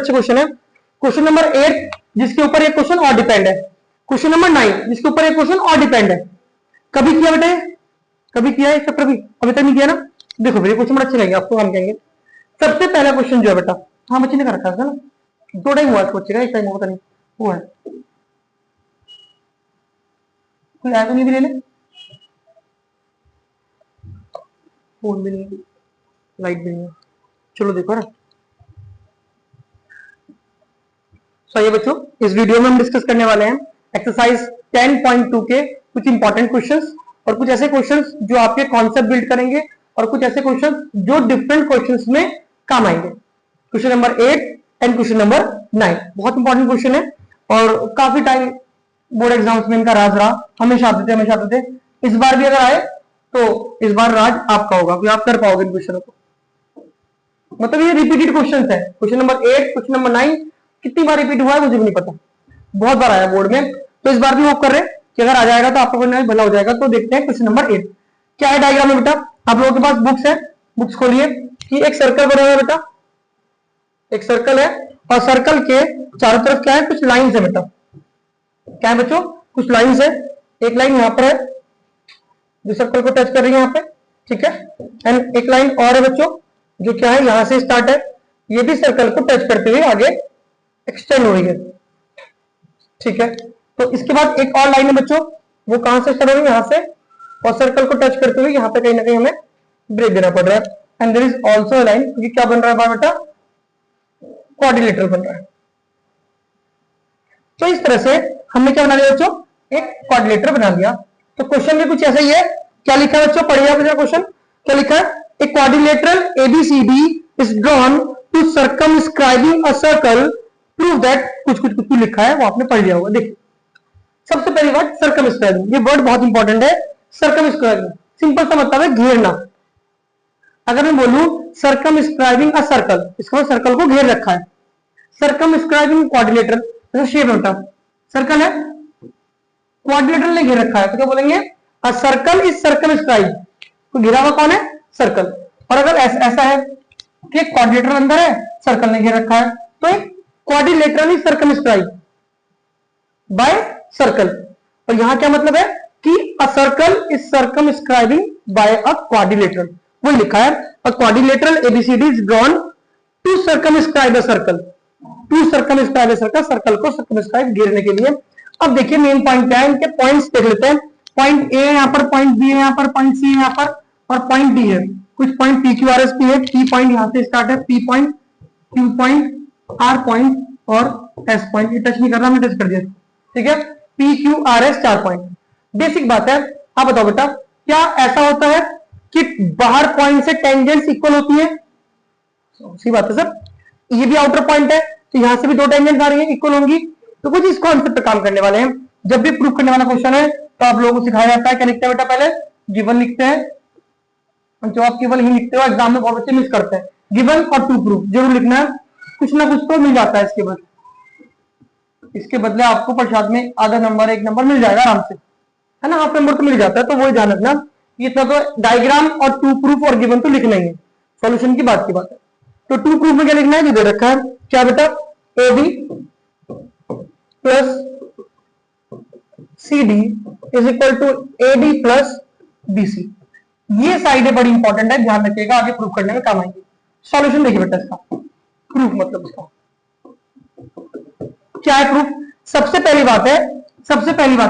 अच्छा क्वेश्चन है। Question number 8 जिसके ऊपर एक क्वेश्चन और डिपेंड है, क्वेश्चन नंबर 9 जिसके ऊपर एक क्वेश्चन और डिपेंड है। कभी किया बेटे, कभी किया है इस चैप्टर भी? अभी तक नहीं किया ना? देखो मेरे क्वेश्चन बड़े अच्छे रहेंगे आपको, हम कहेंगे सबसे पहला क्वेश्चन जो है बेटा, हाँ बच्चे ने कर रखा है ना, 2 टाइम हुआ इसको बच्चे का, एक टाइम होता नहीं हुआ है। कोई आया तो नहीं भी ले ले, फोन भी नहीं, लाइट भी नहीं है, चलो देखो ना। सही है बच्चों, इस वीडियो में हम डिस्कस करने वाले हैं एक्सरसाइज 10.2 के कुछ इंपॉर्टेंट क्वेश्चंस और कुछ ऐसे क्वेश्चंस जो आपके कॉन्सेप्ट बिल्ड करेंगे और कुछ ऐसे क्वेश्चंस जो डिफरेंट क्वेश्चंस में काम आएंगे। Question number 8 and question number 9 बहुत इंपॉर्टेंट क्वेश्चन है और काफी टाइम बोर्ड एग्जाम्स में इनका राज रहा, हमेशा आते थे। इस बार भी अगर आए तो इस बार राज आपका होगा कि आप कर पाओगे इन क्वेश्चनों को। मतलब ये रिपीटेड क्वेश्चंस है। क्वेश्चन नंबर 8 क्वेश्चन नंबर 9 कितनी बार रिपीट हुआ है मुझे भी नहीं पता, बहुत बार आया बोर्ड में, तो इस बार भी होप कर रहे हैं कि अगर आ जाएगा तो आपका कोई भला हो जाएगा। तो देखते हैं क्वेश्चन नंबर 8 क्या है। डायग्राम में बेटा आप लोगों के पास बुक्स है, बुक्स खोलिए कि एक सर्कल बना हुआ है बेटा, एक सर्कल है और सर्कल के चारों तरफ क्या है, कुछ लाइंस है बेटा। क्या है बच्चों? कुछ लाइंस है। एक लाइन यहाँ पर है जो सर्कल को टच कर रही है यहाँ पे, ठीक है, एंड एक लाइन और है बच्चों जो क्या है, यहां से स्टार्ट है, ये भी सर्कल को टच करते हुए आगे एक्सटेंड हो रही है, ठीक है। तो इसके बाद एक और लाइन है बच्चों, वो कहां से स्टार्ट हो रही है, यहां से, और सर्कल को टच करते हुए यहाँ पे कहीं ना कहीं हमें ब्रेक देना पड़ रहा है। And there is also a line, क्योंकि क्या बन रहा है बेटा, क्वाड्रिलेटरल बन रहा है। तो इस तरह से हमने क्या बना लिया बच्चों, एक क्वाड्रिलेटर बना लिया। तो क्वेश्चन में कुछ ऐसा ही है। क्या लिखा है बच्चों, पढ़िए आप क्वेश्चन क्या लिखा है। A quadrilateral ABCD is drawn to circumscribing a circle, prove that, कुछ कुछ कुछ लिखा है वो आपने पढ़ लिया होगा। देखिए सबसे पहली बात सर्कमस्क्राइबिंग, ये वर्ड बहुत इंपॉर्टेंट है। सर्कमस्क्राइबिंग सिंपल सा मतलब है घेरना। अगर मैं बोलूं सर्कमस्क्राइबिंग अ सर्कल, इसका सर्कल को घेर रखा है। सर्कमस्क्राइबिंग क्वाड्रिलेटर, जैसे शेप होता सर्कल है, क्वाड्रिलेटर ने घेर रखा है, तो क्या बोलेंगे, अ सर्कल इज सर्कमस्क्राइब, तो घिरा हुआ कौन है, सर्कल। और अगर ऐसा है कि क्वाड्रिलेटर अंदर है, सर्कल ने घेर रखा है, तो एक quadrilateral is circumscribe by circle. और यहां क्या मतलब है कि a circle is circumscribing by a quadrilateral, वो लिखा है a quadrilateral ABCD is drawn to circumscribe a circle, to circumscribe a circle, circle को सर्कमस्क्राइब घेरने के लिए। अब देखिए मेन पॉइंट क्या है, इनके पॉइंट्स देख लेते हैं। पॉइंट ए है यहाँ पर, पॉइंट बी है यहाँ पर, पॉइंट सी है यहाँ पर, और पॉइंट डी है। कुछ point P Q R S P है, पी पॉइंट यहाँ से स्टार्ट है, P point, Q point, R point और एस पॉइंट। ये टच नहीं कर रहा, मैं टच कर दिया, ठीक है। P Q R S 4 point. Basic बात है। आप बताओ बेटा, क्या ऐसा होता है कि बाहर पॉइंट से टेंजेंट्स इक्वल होती है? सी बात है सर, ये भी आउटर पॉइंट है, तो यहां से भी 2 टेंजेंट्स आ रही है, इक्वल होंगी। तो कुछ इस कॉन्सेप्ट पे काम करने वाले हैं। जब भी प्रूफ करने वाला क्वेश्चन है तो आप लोगों को सिखाया जाता है, क्या लिखते हैं बेटा, पहले गिवन लिखते हैं। जो आप केवल ही लिखते हो, एग्जाम में बहुत बच्चे मिस करते हैं। गिवन और टू प्रूफ जरूर लिखना है, कुछ ना कुछ तो मिल जाता है इसके बदले आपको प्रसाद में आधा नंबर 1 नंबर मिल जाएगा आराम से, है ना, हाफ नंबर तो मिल जाता है। तो वही ध्यान रखना, इतना तो डायग्राम और टू प्रूफ और गिवन तो लिखना ही है, सॉल्यूशन की बात है। तो टू प्रूफ में क्या लिखना है, जो दे रखा है, क्या बेटा, A B plus C D is equal to A D plus B C. ये साइडें बड़ी इंपॉर्टेंट है, ध्यान रखिएगा, आगे प्रूफ करने में काम आएंगे। सॉल्यूशन देखिए बेटा इसका, प्रूफ मतलब इसका क्या है। प्रूफ सबसे पहली बात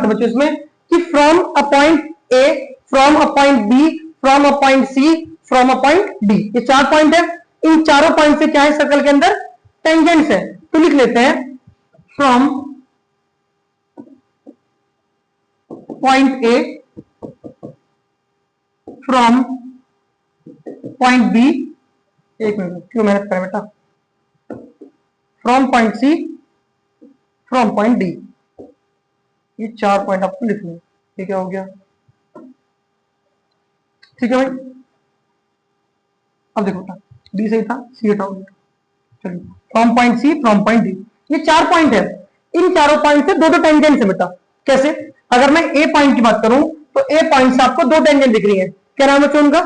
है बच्चों इसमें कि from a point A, from a point B, from a point C, from a point D, ये 4 पॉइंट है। इन चारों पॉइंट से क्या है, सर्कल के अंदर टेंजेंट्स है। तो लिख लेते हैं from point A, from point B, एक मिनट क्यों मेहनत करें बेटा, from point C, from point D. ये 4 पॉइंट आपको लिखने, ठीक है, हो गया, ठीक है भाई। अब देखो बेटा, डी सही था, सी हटाओ, चलिए from point C, from point D, ये 4 पॉइंट है। इन चारों पॉइंट से 2 टेंजेंट्स है बेटा। कैसे, अगर मैं ए पॉइंट की बात करूं तो ए पॉइंट से आपको 2 टेंजेंट दिख रही है। क्या नाम है उनका,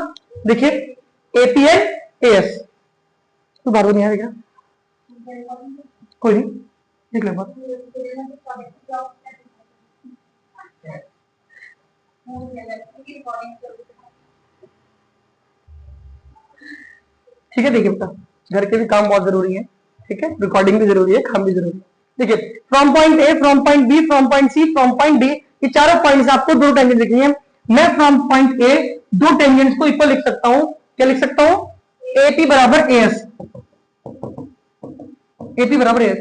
देखिए एपीएन एएस। तो बार नहीं आएगा, कोई नहीं, देख ले बात। ठीक है, देखिए बेटा, घर के भी काम बहुत जरूरी है, ठीक है, रिकॉर्डिंग भी जरूरी है, काम भी जरूरी है। देखिए, from point A, from point B, from point C, from point D, ये चारों पॉइंट्स आपको दो टेंजेंट लिखनी है। मैं फ्रॉम पॉइंट ए दो टेंजेंट्स को इक्वल लिख सकता हूं। क्या लिख सकता हूं? एपी बराबर एएस, एपी बराबर एएस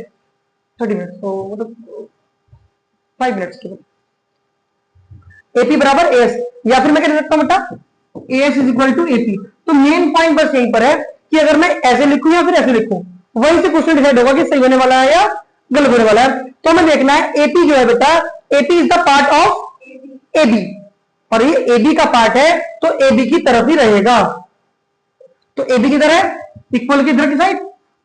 30 मिनट, तो मतलब 5 मिनट्स के बाद एपी बराबर एएस, या फिर मैं क्या लिख सकता हूं बेटा? AS is equal to AP. तो मेन पॉइंट बस यहीं पर है कि अगर मैं ऐसे लिखूं या फिर ऐसे लिखूं, वहीं से क्वेश्चन डिसाइड होगा कि सही होने वाला है या गलत होने वाला है। तो हमें देखना है एपी जो है बेटा, AP is the part of AB, और ये एबी का पार्ट है तो एबी की तरफ ही रहेगा। तो एबी की तरह इक्वल की इधर की साइड,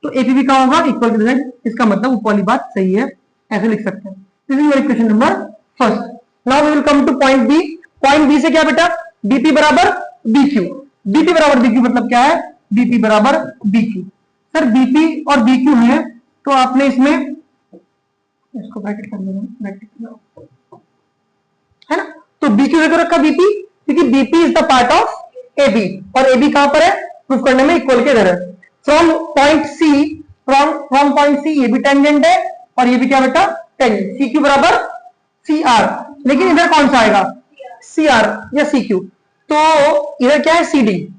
तो एपी भी कहां होगा? इक्वल की साइड। इसका मतलब ऊपर वाली बात सही है, ऐसे लिख सकते हैं। This is your equation number first. Now we will come to point B. Point B से क्या बेटा? बीपी बराबर बीक्यू। बीपी बराबर बीक्यू मतलब क्या है? बीपी बराबर बीक्यू। सर बीपी और बीक्यू है तो आपने इसमें इसको ब्रैकेट कर लेना, ब्रैकेट है ना। तो बीक्यू लेकर रखा बीपी, क्योंकि BP is the part of AB, और एबी कहां पर है? प्रूफ करने में इक्वल के इधर है। From point C, from point C ये भी टेंजेंट है और ये भी क्या बेटा? टेंजेंट। सी क्यू बराबर सी आर, लेकिन इधर कौन सा आएगा? सी आर या सी क्यू। तो इधर क्या है? C D.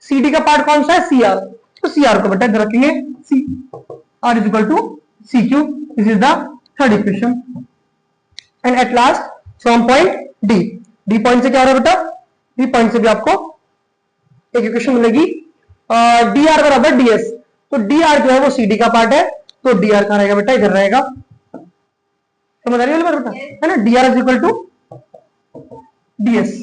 सी डी का पार्ट कौन सा है? C R. तो सी आर को बेटा इधर रखेंगे, C R is equal to C Q. This is the third equation. And at last from point D, D point से क्या हो रहा है बेटा? डी पॉइंट से भी आपको एक इक्वेशन मिलेगी, डी आर बराबर डी एस। तो डी आर जो है वो सी डी का पार्ट है, तो डी आर कहां रहेगा बेटा? इधर रहेगा। समझ आ रही है बेटा? है ना, D R is equal to D S.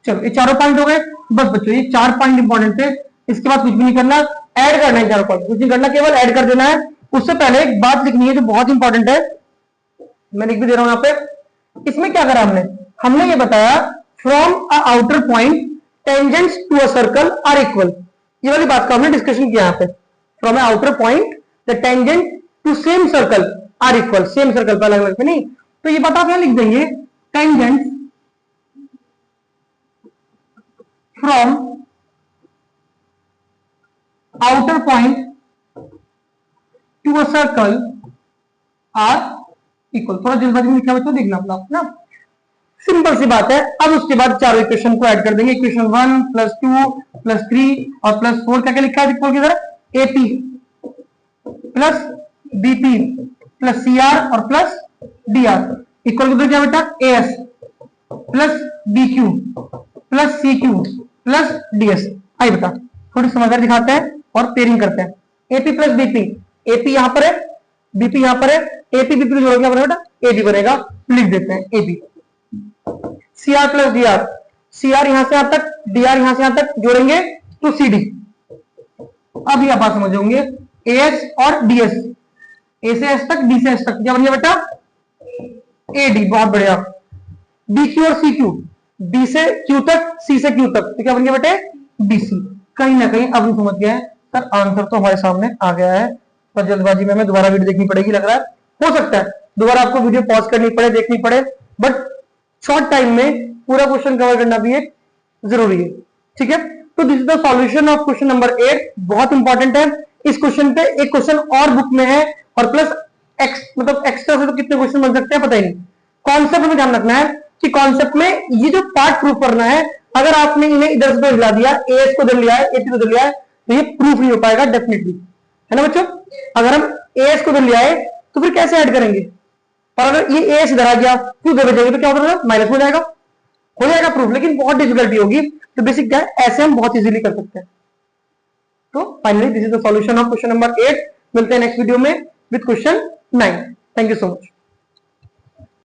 चलो ये चारों पॉइंट हो गए। बस बच्चों ये 4 पॉइंट इंपॉर्टेंट थे, इसके बाद कुछ भी नहीं करना, ऐड करना है चारों पॉइंट, कुछ नहीं करना, केवल ऐड कर देना है। उससे पहले एक बात लिखनी है जो बहुत इंपॉर्टेंट है, मैं लिख भी दे रहा हूं यहाँ पे। इसमें क्या करा हमने ये बताया from a outer point tangents to a circle are equal. ये वाली बात का हमने डिस्कशन किया यहाँ पे। From a outer point the tangent to same circle are equal. Same circle पर अलग अलग पे नहीं, तो ये बात आप यहाँ लिख देंगे, tangent from outer point to a circle are equal। थोड़ा जल्दबाजी में लिखा बच्चों, देखना अपना ना, सिंपल सी बात है। अब उसके बाद चारों इक्वेशन को ऐड कर देंगे। इक्वेशन 1 + 2 + 3 और +4 क्या क्या लिखा है इक्वल की तरह? AP plus BP plus CR और प्लस डीआर इक्वल की तरह क्या बेटा? AS plus BQ plus CQ plus DS. आई बेटा थोड़ी समझदार दिखाते हैं और पेयरिंग करते हैं। एपी प्लस बीपी, एपी यहां पर है, बीपी यहां पर है, एपी बीपी जोड़ क्या बनेगा बेटा? एबी बनेगा। लिख देते हैं AB. CR plus DR, CR यहां से यहां तक, डीआर यहां से यहां तक जोड़ेंगे तो सीडी। अब यह बात समझ होंगे, एएस और डीएस, ए से एस तक, डी से एस तक क्या बन गया बेटा? एडी। बहुत बढ़िया। बीक्यू और सीक्यू, डी से क्यू तक, सी से क्यू तक, तो क्या बन गया बेटे? बीसी। कहीं ना कहीं अब समझ गया है सर, आंसर तो हमारे सामने आ गया है, पर जल्दबाजी में हमें दोबारा वीडियो देखनी पड़ेगी लग रहा है। हो सकता है दोबारा आपको वीडियो पॉज करनी पड़े, देखनी पड़े, बट शॉर्ट टाइम में पूरा क्वेश्चन कवर करना भी एक जरूरी है। ठीक है, तो this is the solution of question number 8। बहुत इंपॉर्टेंट है। इस क्वेश्चन पे एक क्वेश्चन और बुक में है, और प्लस मतलब एक्स्ट्रा से तो कितने क्वेश्चन बन सकते हैं पता ही नहीं। कॉन्सेप्ट में ध्यान रखना है कि कॉन्सेप्ट में ये जो पार्ट प्रूफ करना है, अगर आपने इन्हें इधर से हिला दिया, एएस को इधर लिया है, एपी को इधर लिया है, तो ये प्रूफ नहीं हो पाएगा डेफिनेटली, है ना बच्चों। अगर हम एएस को इधर लिया है तो फिर कैसे ऐड करेंगे? और अगर ये एएस इधर आ गया क्यों इधर जाएगा तो क्या होगा? माइनस हो जाएगा प्रूफ, लेकिन बहुत डिफिकल्टी होगी। तो बेसिक क्या है, ऐसे हम बहुत इजीली कर सकते हैं। तो finally this is the solution of question number 8। मिलते हैं नेक्स्ट वीडियो में with question 9। Thank you so much.